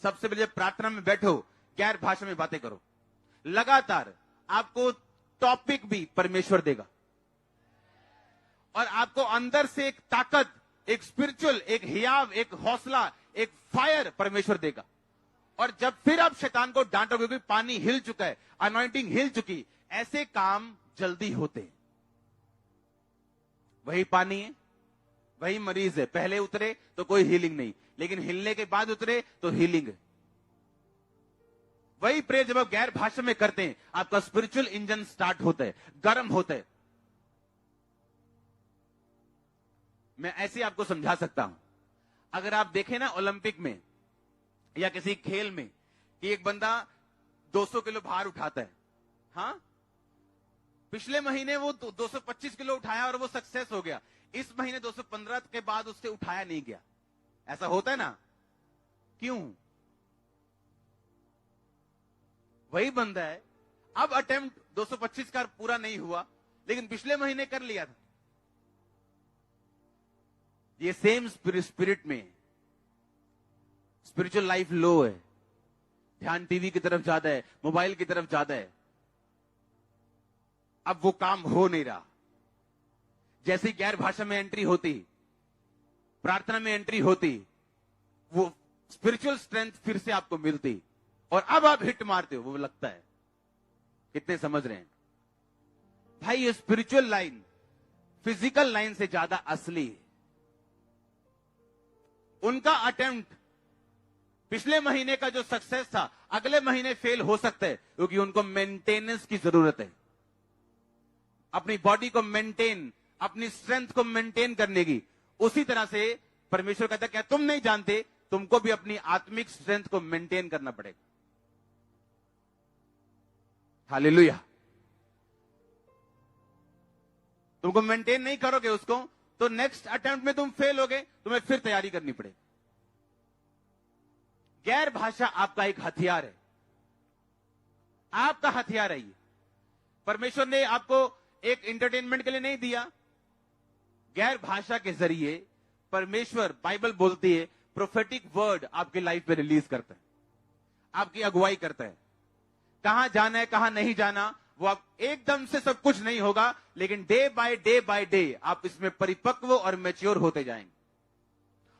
सबसे पहले जब प्रार्थना में बैठो, गैर भाषा में बातें करो। लगातार आपको टॉपिक भी परमेश्वर देगा और आपको अंदर से एक ताकत, एक स्पिरिचुअल, एक हियाव, एक हौसला, एक फायर परमेश्वर देगा। और जब फिर आप शैतान को डांटोगे, क्योंकि पानी हिल चुका है, अनॉइंटिंग हिल चुकी, ऐसे काम जल्दी होते हैं। वही पानी है, वही मरीज है, पहले उतरे तो कोई हीलिंग नहीं, लेकिन हिलने के बाद उतरे तो हीलिंग है। वही प्रेयर जब आप गैर भाषा में करते हैं, आपका स्पिरिचुअल इंजन स्टार्ट होता है, गर्म होता है। मैं ऐसे आपको समझा सकता हूं। अगर आप देखें ना ओलंपिक में या किसी खेल में कि एक बंदा 200 किलो भार उठाता है, हाँ, पिछले महीने वो 225 किलो उठाया और वो सक्सेस हो गया। इस महीने 215 के बाद उससे उठाया नहीं गया। ऐसा होता है ना? क्यों? वही बंदा है, अब अटेम्प्ट 225 का पूरा नहीं हुआ, लेकिन पिछले महीने कर लिया था। ये सेम स्पिरिट में स्पिरिचुअल लाइफ लो है, ध्यान टीवी की तरफ ज्यादा है, मोबाइल की तरफ ज्यादा है, अब वो काम हो नहीं रहा। जैसे गैर भाषा में एंट्री होती, प्रार्थना में एंट्री होती, वो स्पिरिचुअल स्ट्रेंथ फिर से आपको मिलती और अब आप हिट मारते हो। वो लगता है, कितने समझ रहे हैं भाई? ये स्पिरिचुअल लाइन फिजिकल लाइन से ज्यादा असली है। उनका अटेम्प्ट पिछले महीने का जो सक्सेस था, अगले महीने फेल हो सकता है, क्योंकि उनको मेंटेनेंस की जरूरत है, अपनी बॉडी को मेंटेन, अपनी स्ट्रेंथ को मेंटेन करने की। उसी तरह से परमेश्वर कहता है, क्या तुम नहीं जानते, तुमको भी अपनी आत्मिक स्ट्रेंथ को मेंटेन करना पड़ेगा। हालेलुया। तुमको मेंटेन नहीं करोगे उसको, तो नेक्स्ट अटेम्प्ट में तुम फेल होगे, तुम्हें फिर तैयारी करनी पड़ेगी। गैर भाषा आपका एक हथियार है, आपका हथियार है ये। परमेश्वर ने आपको एक एंटरटेनमेंट के लिए नहीं दिया। गैर भाषा के जरिए परमेश्वर, बाइबल बोलती है, प्रोफेटिक वर्ड आपकी लाइफ में रिलीज करता है, आपकी अगुवाई करता है। कहां जाना है, कहां नहीं जाना, वो आप एकदम से सब कुछ नहीं होगा, लेकिन डे बाय डे आप इसमें परिपक्व और मैच्योर होते जाएंगे।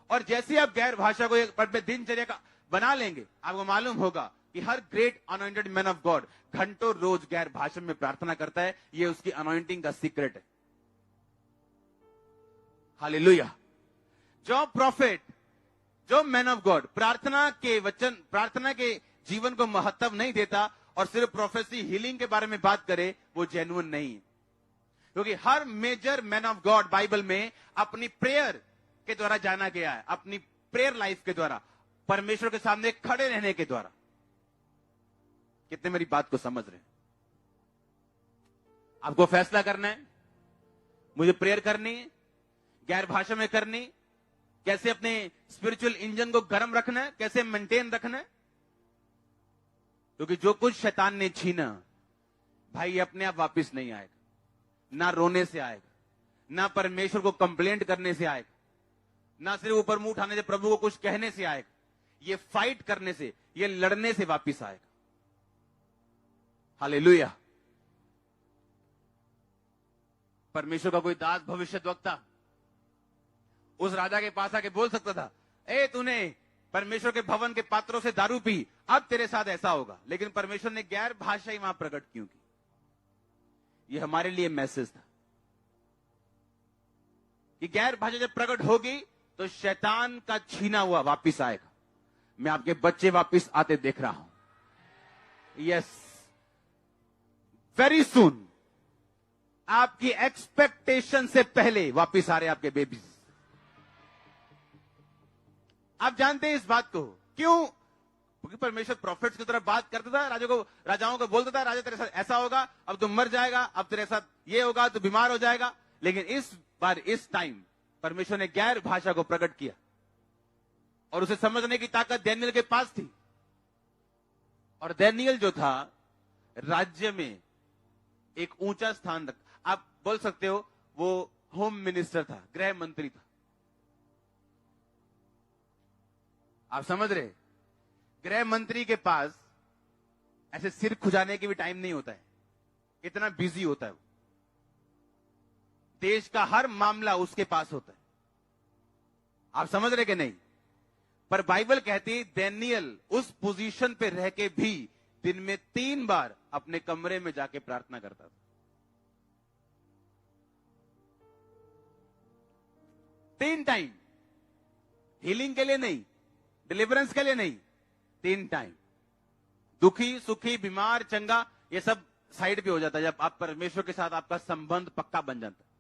और जैसे आप गैर भाषा को एक दिनचर्या का बना लेंगे, आपको मालूम होगा कि हर great anointed man of God घंटों रोज गैर भाषा में प्रार्थना करता है। ये उसकी अनॉइंटिंग का सीक्रेट है। हालेलुया। जो प्रॉफिट, जो मैन ऑफ गॉड प्रार्थना के वचन, प्रार्थना के जीवन को महत्व नहीं देता और सिर्फ प्रोफेसी, हीलिंग के बारे में बात करे, वो जेन्युइन नहीं है। क्योंकि हर major man of God Bible में अपनी प्रेयर के द्वारा जाना गया है, अपनी प्रेयर लाइफ के द्वारा, परमेश्वर के सामने खड़े रहने के द्वारा। कितने मेरी बात को समझ रहे हैं? आपको फैसला करना है, मुझे प्रेयर करनी है, गैर भाषा में करनी, कैसे अपने स्पिरिचुअल इंजन को गर्म रखना है, कैसे मेंटेन रखना है। क्योंकि जो कुछ शैतान ने छीना भाई, ये अपने आप वापस नहीं आएगा। ना रोने से आएगा, ना परमेश्वर को कंप्लेंट करने से आएगा, ना सिर्फ ऊपर मुंह उठाने से, प्रभु को कुछ कहने से आएगा। ये फाइट करने से, ये लड़ने से वापस आएगा। हालेलुया। परमेश्वर का कोई दास, भविष्यद्वक्ता उस राजा के पास आके बोल सकता था, ए तूने परमेश्वर के भवन के पात्रों से दारू पी, अब तेरे साथ ऐसा होगा। लेकिन परमेश्वर ने गैर भाषा ही वहां प्रकट क्यों की? ये हमारे लिए मैसेज था कि गैर भाषा जब प्रकट होगी तो शैतान का छीना हुआ वापिस आएगा। मैं आपके बच्चे वापिस आते देख रहा हूं। यस, वेरी सून, आपकी एक्सपेक्टेशन से पहले वापिस आ रहे आपके बेबीज। आप जानते हैं इस बात को क्यों? क्योंकि परमेश्वर प्रॉफिट्स की तरफ बात करता था, राजाओं को बोलता था, राजा तेरे साथ ऐसा होगा, अब तुम मर जाएगा, अब तेरे साथ ये होगा, तू बीमार हो जाएगा। लेकिन इस बार, इस टाइम परमेश्वर ने गैर भाषा को प्रकट किया और उसे समझने की ताकत डैनियल के पास थी। और डैनियल जो था, राज्य में एक ऊंचा स्थान रख, आप बोल सकते हो वो होम मिनिस्टर था, गृह मंत्री था। आप समझ रहे? गृह मंत्री के पास ऐसे सिर खुजाने के भी टाइम नहीं होता है, इतना बिजी होता है वो। देश का हर मामला उसके पास होता है। आप समझ रहे कि नहीं? पर बाइबल कहती है दानियेल उस पोजीशन पे रह के भी दिन में 3 बार अपने कमरे में जाके प्रार्थना करता था। 3 टाइम, हीलिंग के लिए नहीं, डिलीवरेंस के लिए नहीं, 3 टाइम। दुखी, सुखी, बीमार, चंगा, ये सब साइड पे हो जाता है जब आप परमेश्वर के साथ आपका संबंध पक्का बन जाता है।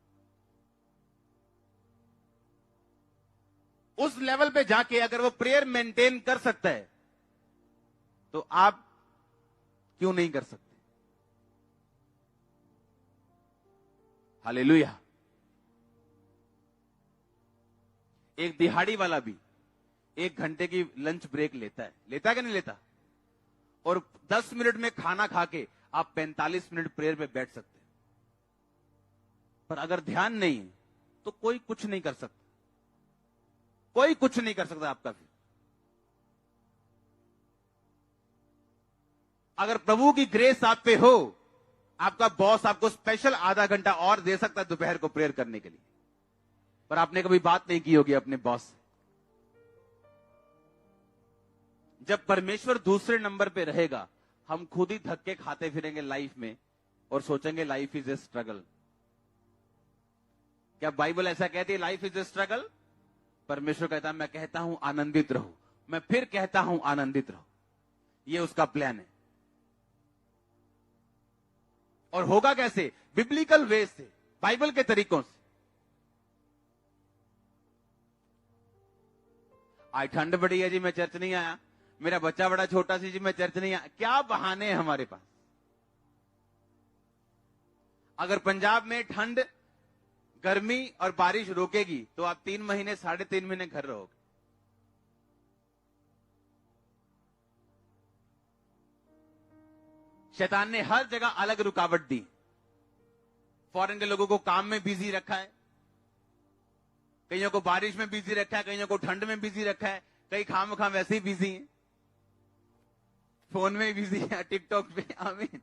उस लेवल पे जाके अगर वो प्रेयर मेंटेन कर सकता है तो आप क्यों नहीं कर सकते? हालेलुया। एक दिहाड़ी वाला भी 1 घंटे की लंच ब्रेक लेता है कि नहीं लेता? और 10 मिनट में खाना खा के आप 45 मिनट प्रेयर पे बैठ सकते हैं। पर अगर ध्यान नहीं है तो कोई कुछ नहीं कर सकता, कोई कुछ नहीं कर सकता आपका। फिर अगर प्रभु की ग्रेस आप पे हो, आपका बॉस आपको स्पेशल आधा घंटा और दे सकता है दोपहर को प्रेयर करने के लिए, पर आपने कभी बात नहीं की होगी अपने बॉस से। जब परमेश्वर दूसरे नंबर पे रहेगा, हम खुद ही धक्के खाते फिरेंगे लाइफ में और सोचेंगे लाइफ इज ए स्ट्रगल। क्या बाइबल ऐसा कहती है लाइफ इज ए स्ट्रगल? परमेश्वर कहता है मैं कहता हूं आनंदित रहो, मैं फिर कहता हूं आनंदित रहो। ये उसका प्लान है। और होगा कैसे? बिब्लिकल वे से, बाइबल के तरीकों से। आज ठंड बड़ी है जी, मैं चर्च नहीं आया, मेरा बच्चा बड़ा छोटा सी जी, मैं चर्च नहीं आया। क्या बहाने हैं हमारे पास? अगर पंजाब में ठंड, गर्मी और बारिश रोकेगी तो आप 3 महीने 3.5 महीने घर रहोगे। शैतान ने हर जगह अलग रुकावट दी। फॉरेन के लोगों को काम में बिजी रखा है, कईयों को बारिश में बिजी रखा है, कईयों को ठंड में बिजी रखा है, कई खाम वैसे ही बिजी हैं, फोन में बिजी है, टिकटॉक पे। आमीन।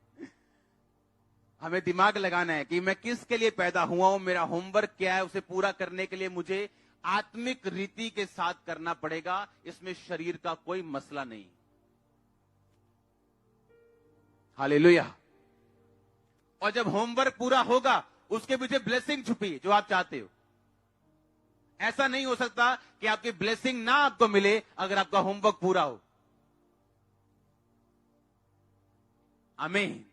हमें दिमाग लगाना है कि मैं किसके लिए पैदा हुआ हूं, मेरा होमवर्क क्या है, उसे पूरा करने के लिए मुझे आत्मिक रीति के साथ करना पड़ेगा। इसमें शरीर का कोई मसला नहीं। हालेलुया। और जब होमवर्क पूरा होगा, उसके पीछे ब्लेसिंग छुपी जो आप चाहते हो। ऐसा नहीं हो सकता कि आपकी ब्लेसिंग ना आपको मिले अगर आपका होमवर्क पूरा हो। आमीन।